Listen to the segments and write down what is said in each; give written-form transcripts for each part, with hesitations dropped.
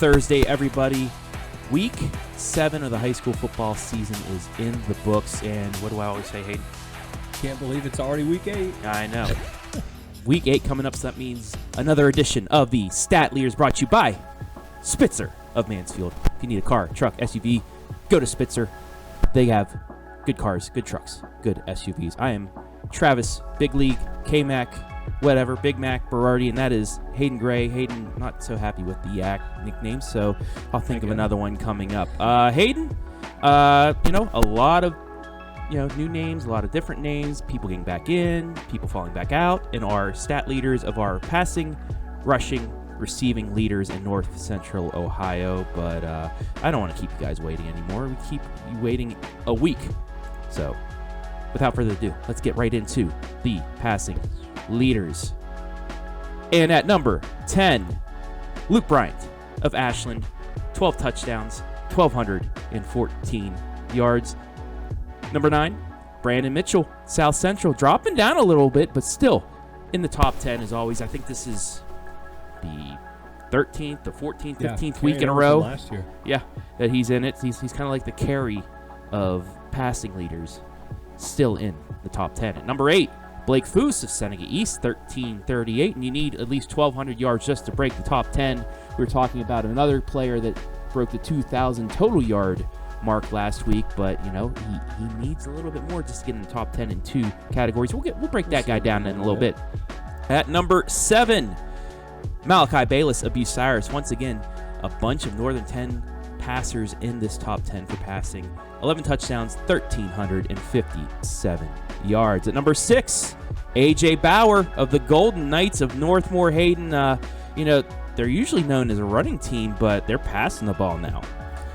Thursday, everybody. Week 7 of the high school football season is in the books, and what do I always say, Hayden? Can't believe it's already week 8. I know. Week 8 coming up, so that means another edition of the Stat Leaders brought to you by Spitzer of Mansfield. If you need a car, truck, SUV, go to Spitzer. They have good cars, good trucks, good SUVs. I am Travis, Big League, K-Mac, whatever, Big Mac, Berardi, and that is Hayden Gray. Hayden, not so happy with the Yak nickname, so I'll think of another one coming up. Hayden, a lot of, new names, a lot of different names, people getting back in, people falling back out, and our stat leaders of our passing, rushing, receiving leaders in North Central Ohio, but I don't want to keep you guys waiting anymore. We keep you waiting a week. So, without further ado, let's get right into the passing leaders. And at number 10, Luke Bryant of Ashland, 12 touchdowns, 1,214 yards. Number 9, Brandon Mitchell, South Central, dropping down a little bit, but still in the top 10 as always. I think this is the 13th, the 14th, 15th week in a row. Last year. Yeah, that he's in it. He's kind of like the carry of passing leaders, still in the top 10. At number 8, Blake Foose of Seneca East, 1338, and you need at least 1,200 yards just to break the top 10. We were talking about another player that broke the 2,000 total yard mark last week, but he needs a little bit more just to get in the top 10 in 2 categories. We'll break that guy down in a little bit. At number 7, Malachi Bayless of Bucyrus. Once again, a bunch of Northern 10 passers in this top 10 for passing. 11 touchdowns, 1,357 yards. At number 6, A.J. Bauer of the Golden Knights of Northmore. Hayden, they're usually known as a running team, but they're passing the ball now.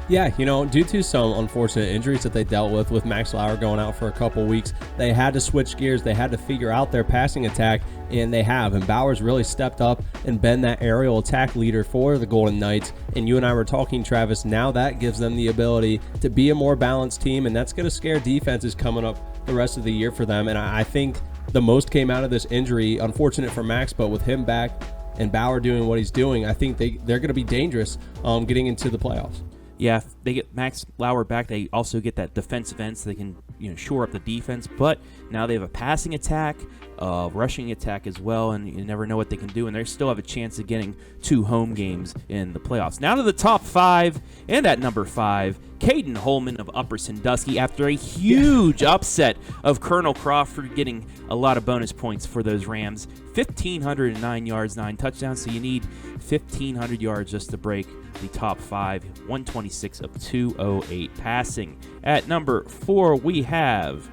Yeah, due to some unfortunate injuries that they dealt with Max Lauer going out for a couple weeks, they had to switch gears. They had to figure out their passing attack, and they have. And Bauer's really stepped up and been that aerial attack leader for the Golden Knights. And you and I were talking, Travis, now that gives them the ability to be a more balanced team, and that's going to scare defenses coming up the rest of the year for them. And I think the most came out of this injury, unfortunate for Max, but with him back and Bauer doing what he's doing, I think they're going to be dangerous getting into the playoffs. Yeah, if they get Max Lauer back, they also get that defensive end so they can shore up the defense. But now they have a passing attack, rushing attack as well, and you never know what they can do. And they still have a chance of getting 2 home games in the playoffs. Now to the top 5, and at number 5, Caden Holmen of Upper Sandusky after a huge upset of Colonel Crawford, getting a lot of bonus points for those Rams. 1,509 yards, 9 touchdowns, so you need 1,500 yards just to break the top 5. 126 of 208 passing. At number 4, we have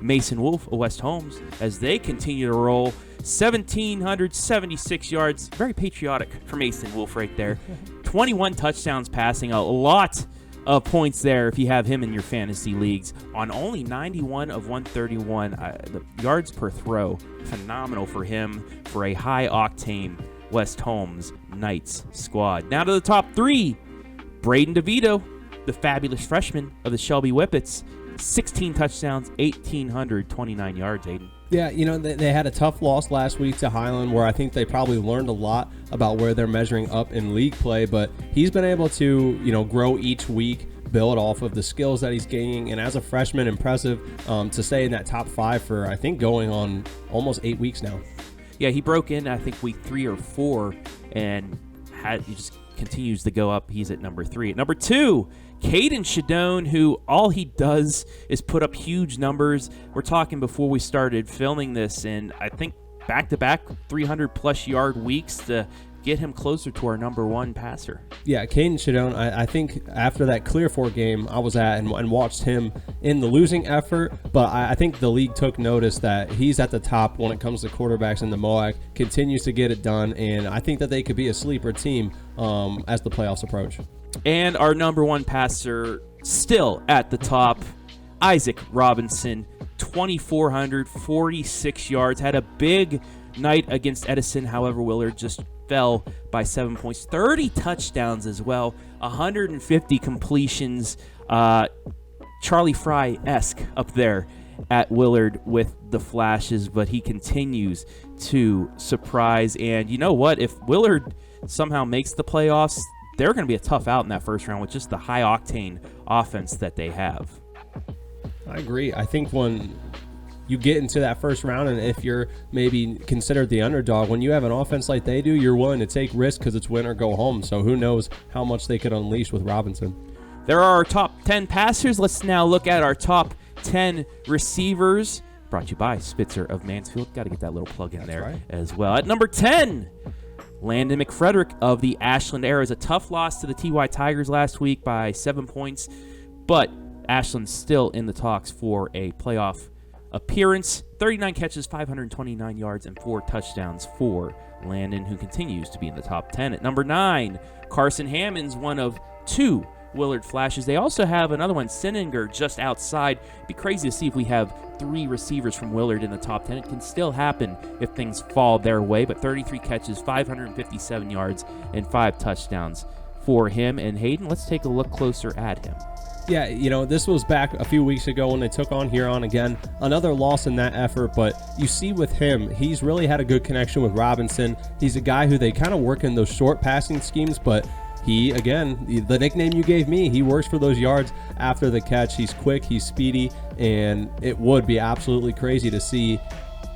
Mason Wolf of West Holmes as they continue to roll. 1,776 yards. Very patriotic for Mason Wolf right there. 21 touchdowns passing. A lot of points there if you have him in your fantasy leagues on only 91 of 131. The yards per throw, phenomenal for him for a high-octane West Holmes Knights squad. Now to the top 3, Braden Devito, the fabulous freshman of the Shelby Whippets. 16 touchdowns, 1,829 yards, Aiden. Yeah, they had a tough loss last week to Highland, where I think they probably learned a lot about where they're measuring up in league play, but he's been able to, grow each week, build off of the skills that he's gaining, and as a freshman, impressive to stay in that top 5 for, I think, going on almost 8 weeks now. Yeah, he broke in, I think, week 3 or 4, and he just continues to go up. He's at number 3. At number 2, Kaden Shadow, who all he does is put up huge numbers. We're talking before we started filming this, and I think back-to-back 300-plus yard weeks to get him closer to our number one passer. Yeah, Kaden Shadow, I think after that Clear Fork game I was at and watched him in the losing effort, but I think the league took notice that he's at the top when it comes to quarterbacks in the MOAC, continues to get it done, and I think that they could be a sleeper team as the playoffs approach. And our number one passer still at the top, Isaac Robinson, 2,446 yards, had a big night against Edison. However, Willard just fell by 7 points. 30 touchdowns as well, 150 completions. Charlie Fry-esque up there at Willard with the flashes, but he continues to surprise. And you know what? If Willard somehow makes the playoffs, they're going to be a tough out in that first round with just the high-octane offense that they have. I agree. I think when you get into that first round, and if you're maybe considered the underdog, when you have an offense like they do, you're willing to take risks because it's win or go home. So who knows how much they could unleash with Robinson. There are our top 10 passers. Let's now look at our top 10 receivers. Brought to you by Spitzer of Mansfield. Got to get that little plug in there as well. At number 10, Landon McFrederick of the Ashland Arrows. A tough loss to the TY Tigers last week by 7 points, but Ashland's still in the talks for a playoff appearance. 39 catches, 529 yards, and 4 touchdowns for Landon, who continues to be in the top 10. At number 9, Carson Hammond's one of 2 Willard flashes. They also have another one, Sinninger, just outside. It'd be crazy to see if we have 3 receivers from Willard in the top 10. It can still happen if things fall their way, but 33 catches, 557 yards, and 5 touchdowns for him. And Hayden, let's take a look closer at him. Yeah, you know, this was back a few weeks ago when they took on Huron again. Another loss in that effort, but you see with him, he's really had a good connection with Robinson. He's a guy who they kind of work in those short passing schemes, but he, again, the nickname you gave me, he works for those yards after the catch. He's quick, he's speedy, and it would be absolutely crazy to see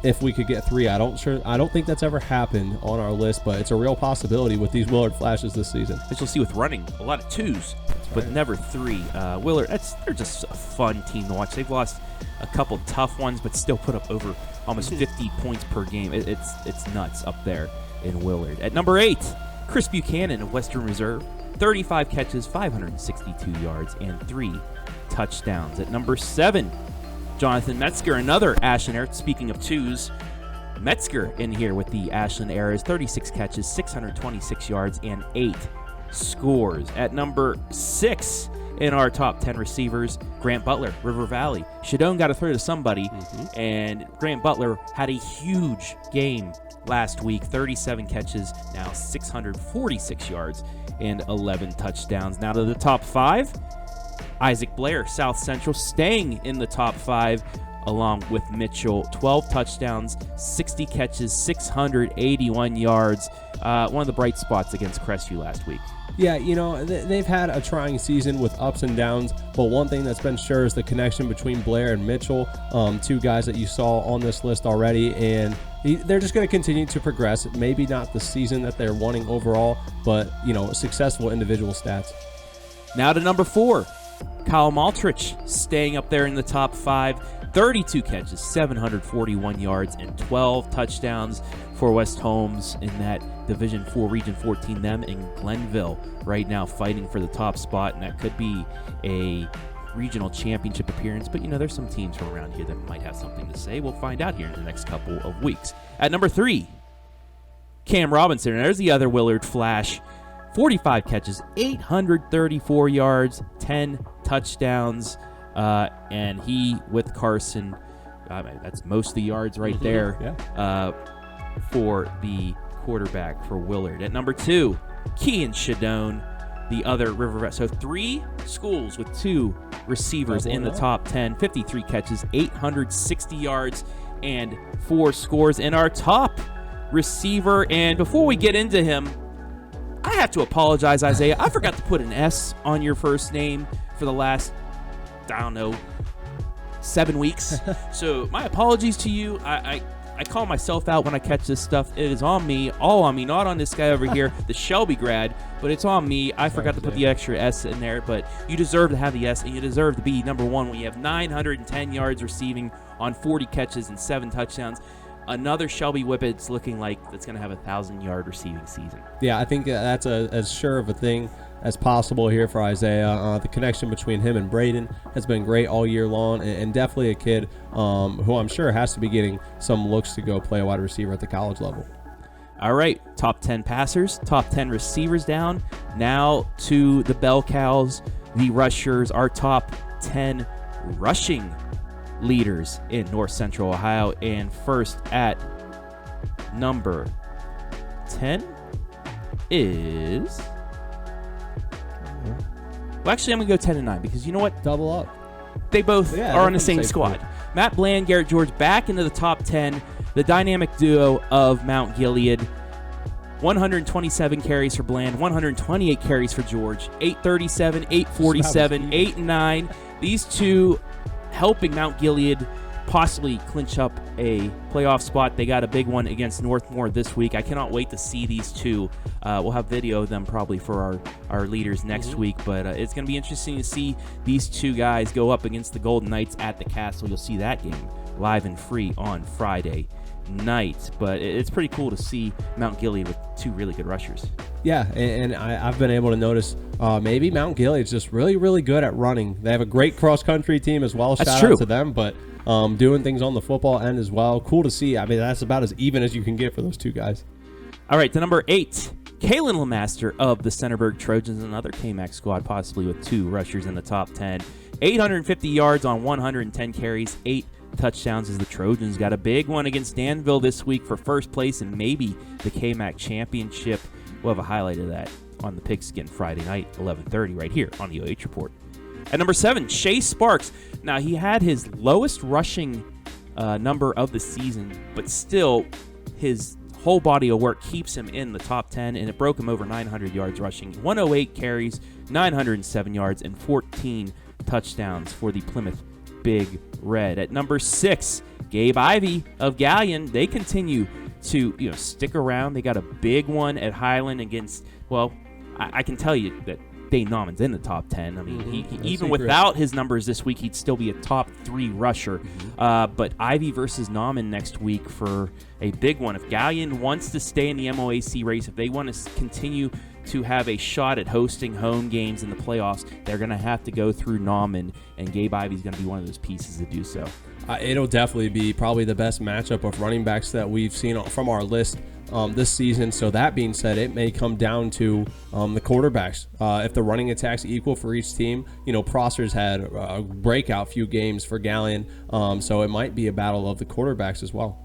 if we could get 3. I don't think that's ever happened on our list, but it's a real possibility with these Willard flashes this season. As you'll see with running, a lot of 2s, but never 3. Willard, they're just a fun team to watch. They've lost a couple tough ones, but still put up over almost 50 points per game. It's nuts up there in Willard. At number 8, Chris Buchanan of Western Reserve, 35 catches, 562 yards, and 3 touchdowns. At number 7, Jonathan Metzger, another Ashland Arrow. Speaking of 2s, Metzger in here with the Ashland Arrows, 36 catches, 626 yards, and 8 scores. At number 6 in our top 10 receivers, Grant Butler, River Valley. Shadone got to throw to somebody, and Grant Butler had a huge game last week, 37 catches, now 646 yards, and 11 touchdowns. Now to the top 5. Isaac Blair, South Central, staying in the top 5 along with Mitchell. 12 touchdowns, 60 catches, 681 yards. One of the bright spots against Crestview last week. Yeah, you know, they've had a trying season with ups and downs, but one thing that's been sure is the connection between Blair and Mitchell, 2 guys that you saw on this list already, and they're just going to continue to progress. Maybe not the season that they're wanting overall, but, you know, successful individual stats. Now to number 4. Kyle Maltrich staying up there in the top 5, 32 catches, 741 yards, and 12 touchdowns for West Holmes in that Division 4, Region 14. Them in Glenville right now fighting for the top spot, and that could be a regional championship appearance. But, you know, there's some teams from around here that might have something to say. We'll find out here in the next couple of weeks. At number 3, Cam Robinson. And there's the other Willard flash. 45 catches, 834 yards, 10 touchdowns, and he with Carson, that's most of the yards right there for the quarterback for Willard. At number 2, Kaden Shadow, the other River. So 3 schools with 2 receivers in the top 10, 53 catches, 860 yards, and 4 scores. And our top receiver, and before we get into him, I have to apologize, Isaiah. I forgot to put an S on your first name for the last, 7 weeks. So my apologies to you. I call myself out when I catch this stuff. It is on me, all on me, not on this guy over here, the Shelby grad, but it's on me. I forgot to put the extra S in there, but you deserve to have the S, and you deserve to be number 1 when you have 910 yards receiving on 40 catches and 7 touchdowns. another Shelby Whippet's looking like it's going to have a 1,000-yard receiving season. Yeah, I think that's as sure of a thing as possible here for Isaiah. The connection between him and Braden has been great all year long, and definitely a kid who I'm sure has to be getting some looks to go play a wide receiver at the college level. All right, top 10 passers, top 10 receivers down. Now to the bell cows, the rushers, our top 10 rushing leaders in North Central Ohio. And first at number 10 is... Well, actually, I'm going to go 10 and 9 because you know what? Double up. They both are on the same squad. Point. Matt Bland, Garrett George back into the top 10. The dynamic duo of Mount Gilead. 127 carries for Bland, 128 carries for George, 837, 847, 8 and 9. These two helping Mount Gilead possibly clinch up a playoff spot. They got a big one against Northmore this week. I cannot wait to see these two. We'll have video of them probably for our leaders next week, but it's going to be interesting to see these two guys go up against the Golden Knights at the Castle. You'll see that game live and free on Friday night, but it's pretty cool to see Mount Gilead with two really good rushers. Yeah, and I've been able to notice maybe Mount Gilead's just really, really good at running. They have a great cross-country team as well. Shout out to them, but doing things on the football end as well. Cool to see. I mean, that's about as even as you can get for those two guys. All right, to number 8, Kalen Lemaster of the Centerburg Trojans, another KMAC squad, possibly with two rushers in the top 10. 850 yards on 110 carries, 8 touchdowns as the Trojans got a big one against Danville this week for first place and maybe the KMAC championship. We'll have a highlight of that on the Pigskin Friday night, 11:30, right here on the OH Report. At number 7, Shea Sparks. Now, he had his lowest rushing number of the season, but still his whole body of work keeps him in the top 10, and it broke him over 900 yards rushing, 108 carries, 907 yards, and 14 touchdowns for the Plymouth Big Red. At number 6, Gabe Ivey of Galleon. They continue to stick around. They got a big one at Highland against, well, I can tell you that Dane Norman's in the top 10. I mean, he even without his numbers this week, he'd still be a top 3 rusher. But Ivy versus Norman next week for a big one. If Galleon wants to stay in the MOAC race, if they want to continue to have a shot at hosting home games in the playoffs, they're going to have to go through Norman, and Gabe Ivey's going to be one of those pieces to do so. It'll definitely be probably the best matchup of running backs that we've seen from our list this season. So that being said, it may come down to the quarterbacks. If the running attack's equal for each team, Prosser's had a breakout few games for Galleon, so it might be a battle of the quarterbacks as well.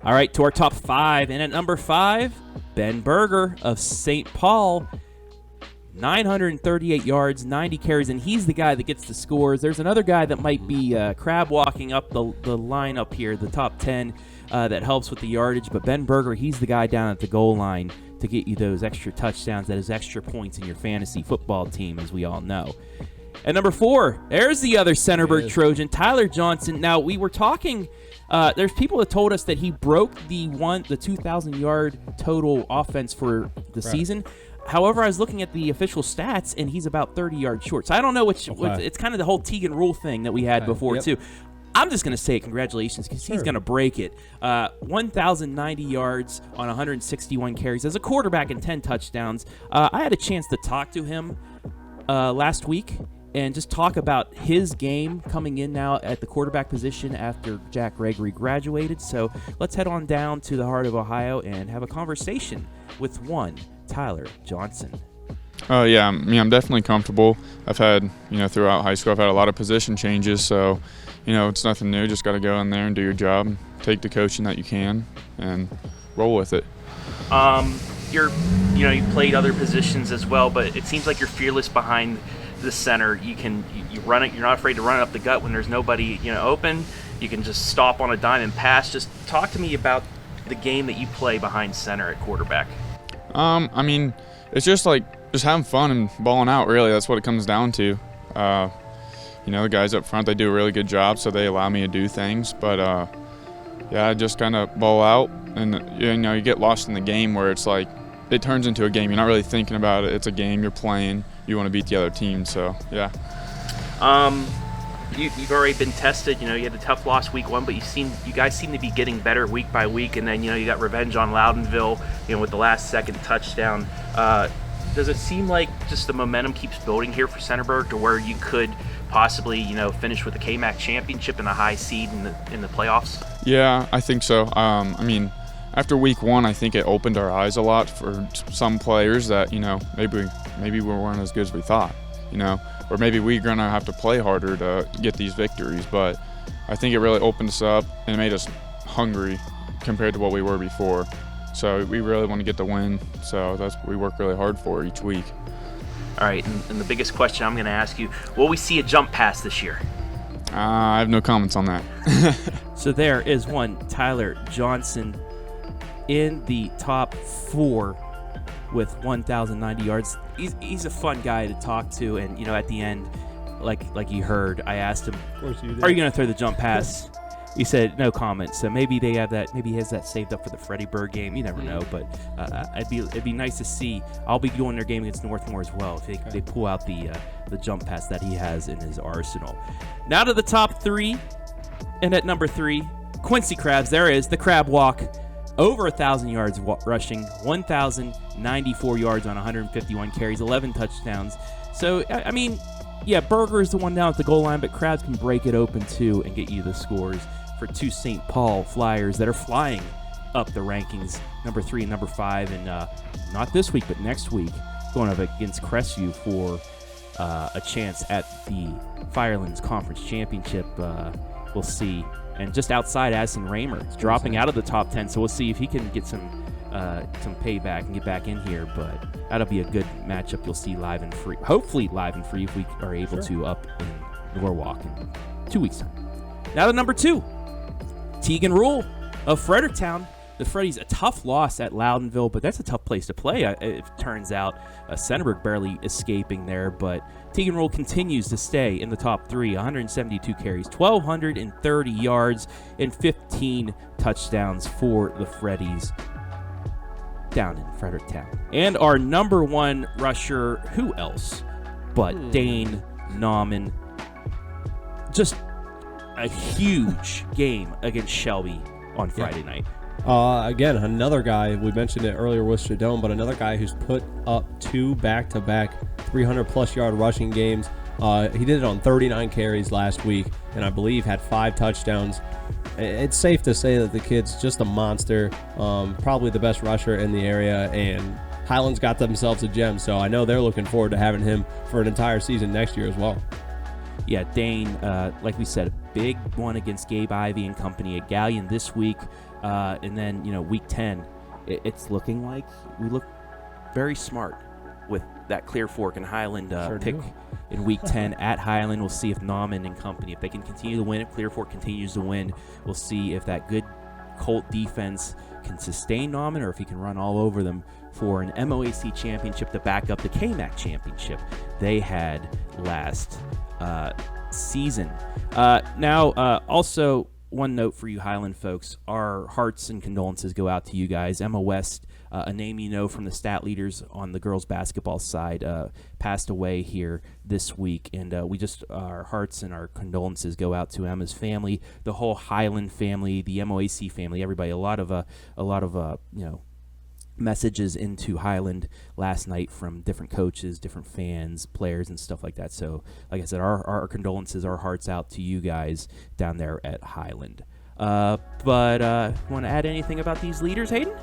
All right, to our top 5, and at number 5, Ben Berger of St. Paul. 938 yards, 90 carries, and he's the guy that gets the scores. There's another guy that might be crab walking up the lineup here, the top 10, that helps with the yardage. But Ben Berger, he's the guy down at the goal line to get you those extra touchdowns, those extra points in your fantasy football team, as we all know. At number 4, there's the other Centerburg Trojan, Tyler Johnson. Now, we were talking, there's people that told us that he broke the 2,000-yard total offense for the season. However, I was looking at the official stats, and he's about 30 yards short. So I don't know which it's kind of the whole Teagan rule thing that we had before, too. I'm just going to say congratulations because he's going to break it. 1,090 yards on 161 carries as a quarterback and 10 touchdowns. I had a chance to talk to him last week and just talk about his game coming in now at the quarterback position after Jack Gregory graduated. So let's head on down to the heart of Ohio and have a conversation with one Tyler Johnson. Yeah, I'm definitely comfortable. I've had, throughout high school, I've had a lot of position changes, so, it's nothing new. Just got to go in there and do your job, take the coaching that you can, and roll with it. You played other positions as well, but it seems like you're fearless behind the center. You run it. You're not afraid to run it up the gut when there's nobody, open. You can just stop on a dime and pass. Just talk to me about the game that you play behind center at quarterback. It's just having fun and balling out, really. That's what it comes down to. The guys up front, they do a really good job, so they allow me to do things. But, I just kind of ball out, and, you get lost in the game where it's like it turns into a game. You're not really thinking about it. It's a game you're playing. You want to beat the other team, so, yeah. you've already been tested. You had a tough loss week 1, but you guys seem to be getting better week by week. And then you got revenge on Loudonville, with the last second touchdown. Does it seem like just the momentum keeps building here for Centerburg to where you could possibly finish with the KMAC championship and a high seed in the playoffs? Yeah, I think so. After week 1, I think it opened our eyes a lot for some players that maybe we weren't as good as we thought. Or maybe we're going to have to play harder to get these victories. But I think it really opened us up and made us hungry compared to what we were before. So we really want to get the win. So that's what we work really hard for each week. All right, and the biggest question I'm going to ask you, will we see a jump pass this year? I have no comments on that. So there is one Tyler Johnson in the top 4 with 1,090 yards. He's a fun guy to talk to, and at the end, like you heard, I asked him, "Are you going to throw the jump pass?" He said no comment. So maybe they have that. Maybe he has that saved up for the Freddieburg game. You never know, but it'd be nice to see. I'll be going their game against Northmore as well if they pull out the jump pass that he has in his arsenal. Now to the top 3, and at number 3, Quincy Crabs. There is the Crab Walk. Over 1,000 yards rushing, 1,094 yards on 151 carries, 11 touchdowns. So, I mean, yeah, Berger is the one down at the goal line, but Crabs can break it open too and get you the scores for 2 St. Paul Flyers that are flying up the rankings, number 3 and number 5, and not this week, but next week, going up against Crestview for a chance at the Firelands Conference Championship. We'll see. And just outside, Addison Raymer is dropping out of the top 10, so we'll see if he can get some payback and get back in here. But that'll be a good matchup you'll see live and free. Hopefully live and free if we are able to up in Norwalk in 2 weeks' time. Now to number 2, Tegan Rule of Fredericktown. The Freddies, a tough loss at Loudonville, but that's a tough place to play. It turns out Centerburg barely escaping there, but Tegan Rule continues to stay in the top 3, 172 carries, 1,230 yards, and 15 touchdowns for the Freddies down in Fredericktown. And our number 1 rusher, who else but Dane Norman. Just a huge game against Shelby on Friday night. Again, another guy, we mentioned it earlier with Shadone, but another guy who's put up 2 back-to-back 300-plus yard rushing games. He did it on 39 carries last week, and I believe had 5 touchdowns. It's safe to say that the kid's just a monster, probably the best rusher in the area, and Highlands got themselves a gem, so I know they're looking forward to having him for an entire season next year as well. Yeah, Dane, like we said, a big one against Gabe Ivey and company at Galleon this week. And then, week 10, it's looking like we look very smart with that Clear Fork and Highland pick in week 10 at Highland. We'll see if Nauman and company, if they can continue to win, if Clear Fork continues to win, we'll see if that good Colt defense can sustain Nauman or if he can run all over them for an MOAC championship to back up the KMAC championship they had last season. Also, one note for you Highland folks, our hearts and condolences go out to you guys. Emma West, a name you know from the stat leaders on the girls basketball side, passed away here this week, and our hearts and our condolences go out to Emma's family, the whole Highland family, the MOAC family, everybody. A lot of messages into Highland last night from different coaches, different fans, players, and stuff like that. So, like I said, our condolences, our hearts out to you guys down there at Highland. Want to add anything about these leaders, Hayden?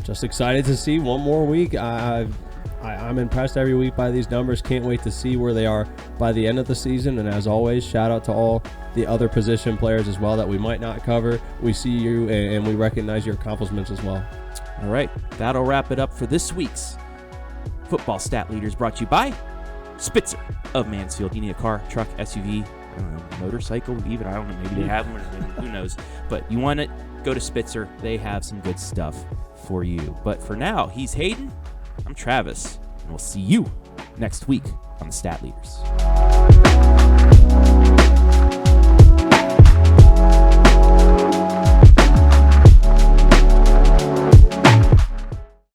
Just excited to see one more week. I'm impressed every week by these numbers. Can't wait to see where they are by the end of the season. And as always, shout out to all the other position players as well that we might not cover. We see you and we recognize your accomplishments as well. All right, that'll wrap it up for this week's Football Stat Leaders, brought to you by Spitzer of Mansfield. You need a car, truck, SUV, I don't know, motorcycle even, I don't know, maybe they have one, who knows. But you want it, go to Spitzer. They have some good stuff for you. But for now, he's Hayden, I'm Travis, and we'll see you next week on the Stat Leaders.